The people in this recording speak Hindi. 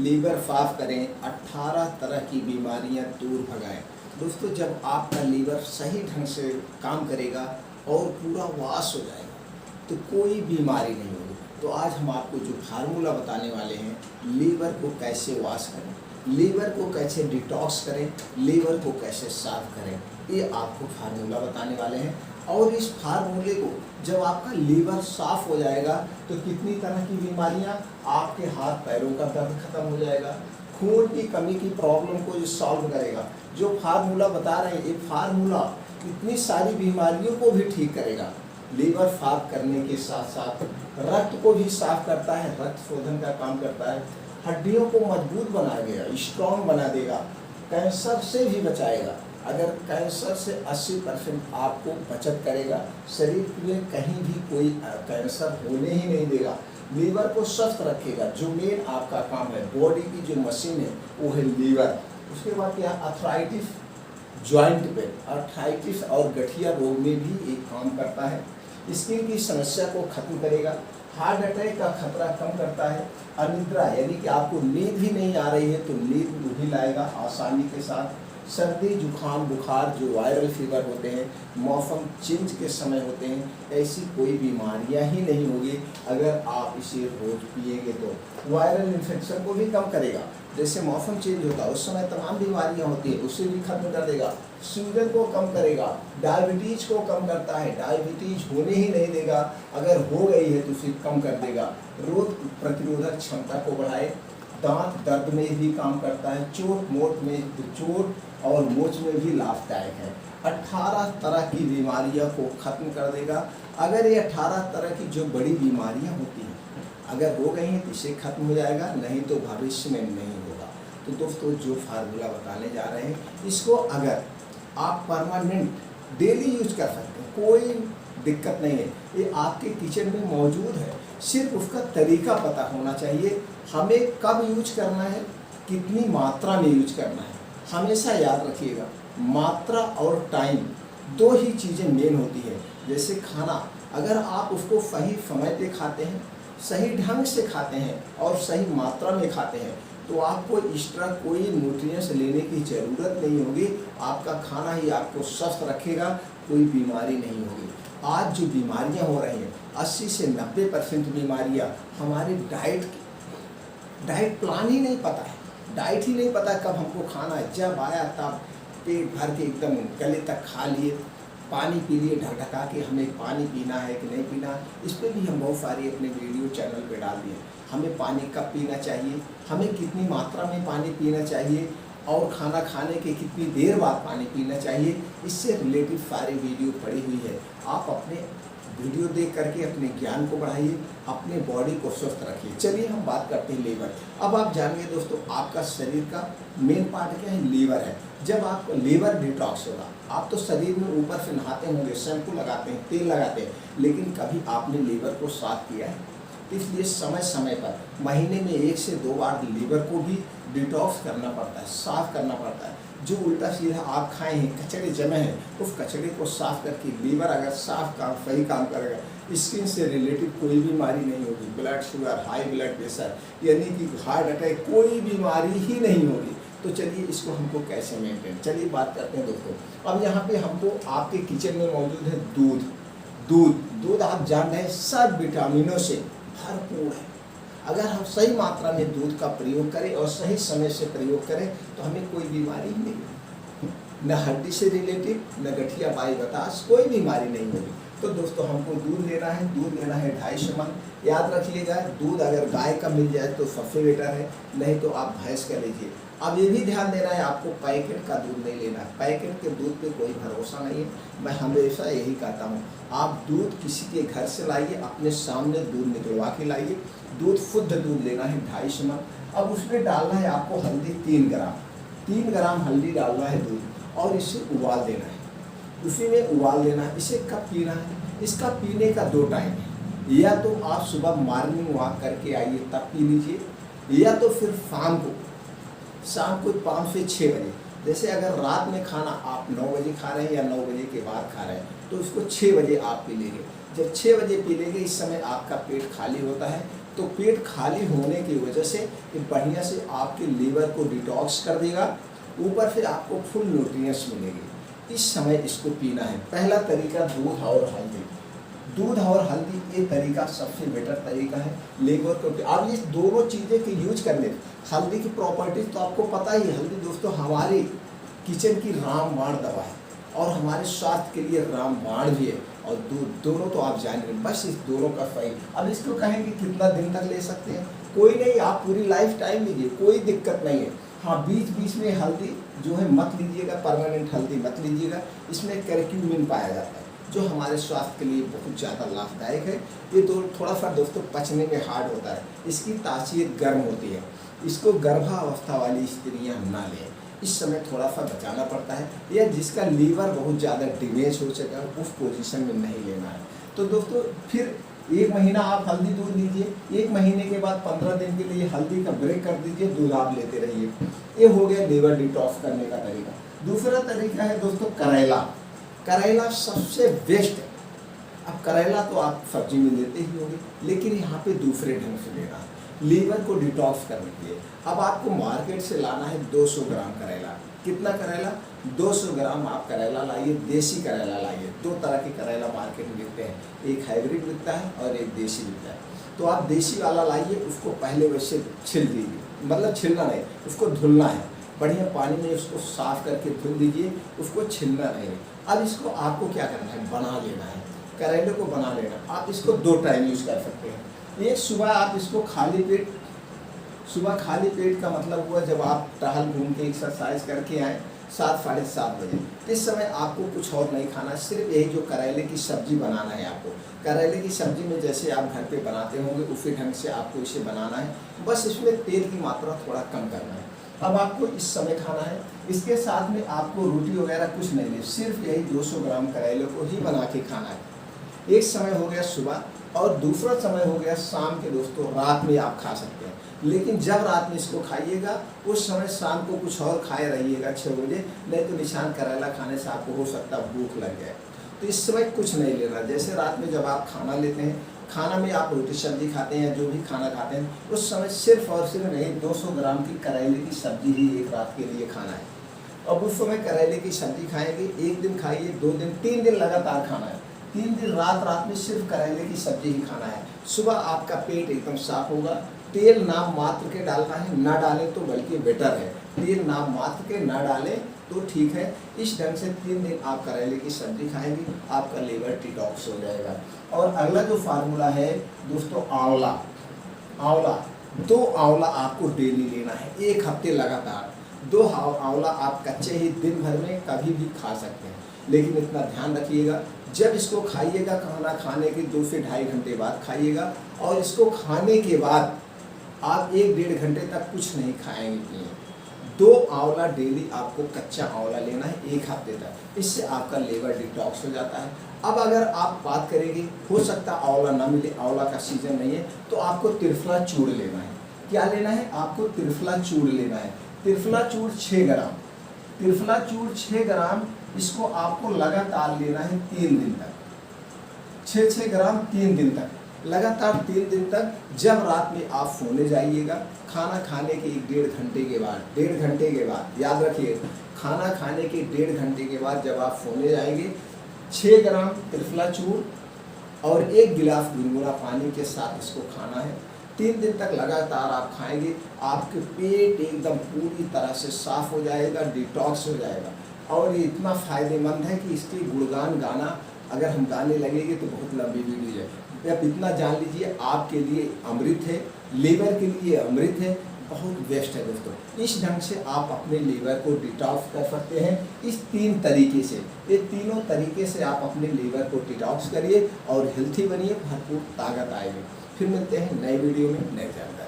लीवर साफ करें, 18 तरह की बीमारियां दूर भगाएं। दोस्तों, जब आपका लीवर सही ढंग से काम करेगा और पूरा वॉश हो जाएगा तो कोई बीमारी नहीं होगी। तो आज हम आपको जो फार्मूला बताने वाले हैं, लीवर को कैसे वॉश करें, लीवर को कैसे डिटॉक्स करें, लीवर को कैसे साफ करें, ये आपको फार्मूला बताने वाले हैं। और इस फार्मूले को जब आपका लीवर साफ हो जाएगा तो कितनी तरह की बीमारियां, आपके हाथ पैरों का दर्द खत्म हो जाएगा, खून की कमी की प्रॉब्लम को जो सॉल्व करेगा। जो फार्मूला बता रहे हैं, ये फार्मूला इतनी सारी बीमारियों को भी ठीक करेगा। लीवर साफ करने के साथ साथ रक्त को भी साफ करता है, रक्त शोधन का काम करता है, हड्डियों को मजबूत बना देगा, स्ट्रॉन्ग बना देगा, कैंसर से भी बचाएगा। अगर कैंसर से 80% आपको बचत करेगा, शरीर में कहीं भी कोई कैंसर होने ही नहीं देगा। लीवर को स्वस्थ रखेगा। जो मेन आपका काम है, बॉडी की जो मशीन है वो है लीवर। उसके बाद क्या, अर्थराइटिस, जॉइंट पे अर्थराइटिस और गठिया रोग में भी एक काम करता है। स्किन की समस्या को खत्म करेगा, हार्ट अटैक का खतरा कम करता है। अनिद्रा यानी कि आपको नींद ही नहीं आ रही है तो नींद भी लाएगा आसानी के साथ। सर्दी, जुखाम, बुखार जो वायरल फीवर होते हैं, मौसम चेंज के समय होते हैं, ऐसी कोई बीमारियां ही नहीं होगी अगर आप इसे रोज पिएंगे तो। वायरल इन्फेक्शन को भी कम करेगा। जैसे मौसम चेंज होता है उस समय तमाम बीमारियां होती है, उसे भी खत्म कर देगा। शुगर को कम करेगा, डायबिटीज को कम करता है, डायबिटीज होने ही नहीं देगा, अगर हो गई है तो उसे कम कर देगा। रोग प्रतिरोधक क्षमता को बढ़ाए, दांत दर्द में भी काम करता है, चोट और मोच में भी लाभदायक है। 18 तरह की बीमारियों को खत्म कर देगा। अगर ये 18 तरह की जो बड़ी बीमारियां होती हैं अगर हो गई हैं तो इसे खत्म हो जाएगा, नहीं तो भविष्य में नहीं होगा। तो दोस्तों, जो फार्मूला बताने जा रहे हैं इसको अगर आप परमानेंट डेली यूज कर सकते हैं, कोई दिक्कत नहीं है। ये आपके किचन में मौजूद है, सिर्फ उसका तरीका पता होना चाहिए। हमें कब यूज करना है, कितनी मात्रा में यूज करना है, हमेशा याद रखिएगा। मात्रा और टाइम दो ही चीज़ें मेन होती है। जैसे खाना, अगर आप उसको सही समय पे खाते हैं, सही ढंग से खाते हैं और सही मात्रा में खाते हैं तो आपको एक्स्ट्रा कोई न्यूट्रिएंट्स लेने की ज़रूरत नहीं होगी। आपका खाना ही आपको स्वस्थ रखेगा, कोई बीमारी नहीं होगी। आज जो बीमारियां हो रही हैं 80 से 90% बीमारियां हमारे डाइट प्लान ही नहीं पता है, डाइट ही नहीं पता कब हमको खाना है। जब आया तब पेट भर के एकदम गले तक खा लिए, पानी पी लिए ढकढका के, हमें पानी पीना है कि नहीं पीना। इस पर भी हम बहुत सारी अपने वीडियो चैनल पे डाल दिए। हमें पानी कब पीना चाहिए, हमें कितनी मात्रा में पानी पीना चाहिए और खाना खाने के कितनी देर बाद पानी पीना चाहिए, इससे रिलेटेड सारी वीडियो पड़ी हुई है। आप अपने वीडियो देख करके अपने ज्ञान को बढ़ाइए, अपने बॉडी को स्वस्थ रखिए। चलिए हम बात करते हैं लीवर। अब आप जानिए दोस्तों, आपका शरीर का मेन पार्ट क्या है, लीवर है। जब आपको लीवर डिटॉक्स होगा, आप तो शरीर में ऊपर से नहाते होंगे, शैम्पू लगाते हैं, तेल लगाते हैं, लेकिन कभी आपने लीवर को साफ किया है? इसलिए समय समय पर महीने में 1 से 2 बार लीवर को भी डिटॉक्स करना पड़ता है, साफ करना पड़ता है। जो उल्टा सीधा आप खाए हैं, कचरे जमे हैं, उस कचरे को साफ करके लीवर अगर साफ काम सही काम करेगा, स्किन से रिलेटेड कोई बीमारी नहीं होगी। Blood sugar, high blood pressure यानी कि हार्ट अटैक, कोई बीमारी ही नहीं होगी। तो चलिए इसको हमको कैसे मेंटेन, चलिए बात करते हैं दोस्तों। अब यहाँ पे हमको आपके किचन में मौजूद है दूध आप जान रहे हैं सब विटामिनों से भरपूर है। अगर हम सही मात्रा में दूध का प्रयोग करें और सही समय से प्रयोग करें तो हमें कोई बीमारी नहीं होगी, न हड्डी से रिलेटेड, न गठिया बाई बतास, कोई बीमारी नहीं होगी। तो दोस्तों, हमको दूध लेना है 250 ml। याद रखिएगा, दूध अगर गाय का मिल जाए तो सबसे बेटर है, नहीं तो आप भैंस का लीजिए। अब ये भी ध्यान देना है, आपको पैकेट का दूध नहीं लेना है। पैकेट के दूध पे कोई भरोसा नहीं है। मैं हमेशा यही कहता हूँ, आप दूध किसी के घर से लाइए, अपने सामने दूध निकलवा के लाइए। दूध शुद्ध दूध लेना है 250 ml। अब उसमें डालना है आपको हल्दी 3 ग्राम हल्दी डालना है दूध और इसे उबाल देना है। उसी में उबाल देना है। इसे कब पीना है, इसका पीने का 2 टाइम है। या तो आप सुबह मॉर्निंग वॉक करके आइए तब पी लीजिए, या तो फिर शाम को 5 से 6 बजे। जैसे अगर रात में खाना आप 9 बजे खा रहे हैं या 9 बजे के बाद खा रहे हैं तो इसको 6 बजे आप पी लेंगे। जब 6 बजे पी लेंगे, इस समय आपका पेट खाली होता है, तो पेट खाली होने की वजह से ये बढ़िया से आपके लीवर को डिटॉक्स कर देगा, ऊपर से आपको फुल न्यूट्रिएंट्स मिलेंगे। इस समय इसको पीना है। पहला तरीका दूध और हल्दी। दूध और हल्दी ये तरीका सबसे बेटर तरीका है लीवर को। अब ये दोनों चीज़ें के यूज करने, हल्दी की प्रॉपर्टीज तो आपको पता ही है। हल्दी दोस्तों हमारे किचन की रामबाण दवा है और हमारे स्वास्थ्य के लिए रामबाण भी है, और दोनों तो आप जान रहे हैं, बस इस दोनों का सही। अब इसको कहेंगे कितना दिन तक ले सकते हैं, कोई नहीं, आप पूरी लाइफ टाइम लीजिए, कोई दिक्कत नहीं है। हाँ, बीच बीच में हल्दी जो है मत लीजिएगा, परमानेंट हल्दी मत लीजिएगा। इसमें करक्यूमिन पाया जाता है जो हमारे स्वास्थ्य के लिए बहुत ज़्यादा लाभदायक है। ये तो थोड़ा सा दोस्तों पचने में हार्ड होता है, इसकी तासीर गर्म होती है। इसको गर्भावस्था वाली स्त्रियाँ ना लें, इस समय थोड़ा सा बचाना पड़ता है, या जिसका लीवर बहुत ज़्यादा डैमेज हो चुका है उस पोजीशन में नहीं लेना है। तो दोस्तों फिर 1 महीना आप हल्दी दूध लीजिए, 1 महीने के बाद 15 दिन के लिए हल्दी का ब्रेक कर दीजिए, दूध आप लेते रहिए। ये हो गया लीवर डिटॉक्स करने का तरीका। दूसरा तरीका है दोस्तों करेला। करेला सबसे बेस्ट है। अब करेला तो आप सब्जी में लेते ही होंगे, लेकिन यहाँ पे दूसरे ढंग से लेना है लीवर को डिटॉक्स करने के लिए। अब आपको मार्केट से लाना है 200 ग्राम करेला। कितना करेला? 200 ग्राम आप करेला लाइए, देसी करेला लाइए। 2 तरह के करेला मार्केट में बिकते हैं, एक हाइब्रिड बिकता है और एक देसी बिकता है। तो आप देसी वाला लाइए, उसको पहले वैसे छिल दीजिए, मतलब छिलना नहीं, उसको धुलना है बढ़िया पानी में, उसको साफ करके धुल दीजिए, उसको छिलना नहीं। अब इसको आपको क्या करना है, बना लेना है, करेले को बना लेना। आप इसको 2 टाइम यूज़ कर सकते हैं। एक सुबह आप इसको खाली पेट, सुबह खाली पेट का मतलब हुआ जब आप टहल घूम के एक्सरसाइज करके आए 7 साढ़े 7 बजे, इस समय आपको कुछ और नहीं खाना, सिर्फ यही जो करेले की सब्ज़ी बनाना है आपको। करेले की सब्ज़ी में जैसे आप घर पे बनाते होंगे उसी ढंग से आपको इसे बनाना है, बस इसमें तेल की मात्रा थोड़ा कम करना है। अब आपको इस समय खाना है, इसके साथ में आपको रोटी वगैरह कुछ नहीं ले, सिर्फ यही 200 ग्राम करेले को ही बना के खाना है। एक समय हो गया सुबह, और दूसरा समय हो गया शाम के दोस्तों, रात में आप खा सकते हैं। लेकिन जब रात में इसको खाइएगा उस समय शाम को कुछ और खाए रहिएगा 6 बजे, नहीं तो निशान करेला खाने से आपको हो सकता है भूख लग जाए। तो इस समय कुछ नहीं लेना। जैसे रात में जब आप खाना लेते हैं, खाना में आप रोटी सब्जी खाते हैं या जो भी खाना खाते हैं, उस समय सिर्फ और सिर्फ नहीं 200 ग्राम की करेले की सब्जी ही एक रात के लिए खाना है। अब उस समय करेले की सब्जी खाएंगे, 1 दिन खाइए, 2 दिन, 3 दिन लगातार खाना है। 3 दिन रात में सिर्फ करेले की सब्जी ही खाना है। सुबह आपका पेट एकदम साफ होगा। तेल नाम मात्र के डालना है, ना डालें तो बल्कि बेटर है। तेल नाम मात्र के ना डालें तो ठीक है। इस ढंग से 3 दिन आप करेले की सब्जी खाएंगे, आपका लीवर डिटॉक्स हो जाएगा। और अगला जो फार्मूला है दोस्तों, आंवला। 2 आंवला आपको डेली लेना है, 1 हफ्ते लगातार। 2 आंवला आप कच्चे ही दिन भर में कभी भी खा सकते हैं, लेकिन इतना ध्यान रखिएगा जब इसको खाइएगा, खाना खाने के 2 से ढाई घंटे बाद खाइएगा, और इसको खाने के बाद आप 1-1.5 घंटे तक कुछ नहीं खाएंगे पिएंगे। 2 आंवला डेली आपको कच्चा आंवला लेना है 1 हफ्ते तक, इससे आपका लीवर डिटॉक्स हो जाता है। अब अगर आप बात करेंगे, हो सकता है आंवला ना मिले, आंवला का सीजन नहीं है, तो आपको त्रिफला चूर्ण लेना है। क्या लेना है? आपको त्रिफला चूर्ण लेना है। त्रिफला चूर्ण 6 ग्राम, त्रिफला चूर्ण 6 ग्राम, इसको आपको लगातार लेना है 3 दिन तक, 6 ग्राम 3 दिन तक, लगातार 3 दिन तक। जब रात में आप सोने जाइएगा, खाना खाने के 1-1.5 घंटे के बाद, 1.5 घंटे के बाद, याद रखिए, खाना खाने के 1.5 घंटे के बाद जब आप सोने जाएंगे, 6 ग्राम त्रिफला चूर्ण और 1 गिलास गुनगुना पानी के साथ इसको खाना है। 3 दिन तक लगातार आप खाएंगे, आपके पेट एकदम पूरी तरह से साफ हो जाएगा, डिटॉक्स हो जाएगा। और ये इतना फ़ायदेमंद है कि इसके गुणगान गाना अगर हम गाने लगेंगे तो बहुत लंबी वीडियो है। आप इतना जान लीजिए, आपके लिए अमृत है, लीवर के लिए अमृत है, बहुत बेस्ट है दोस्तों। इस ढंग से आप अपने लीवर को डिटॉक्स कर सकते हैं, इस 3 तरीके से। ये तीनों तरीके से आप अपने लीवर को डिटॉक्स करिए और हेल्थी बनिए, भरपूर ताकत आएगी। फिर मिलते हैं नए वीडियो में नए जानकारी।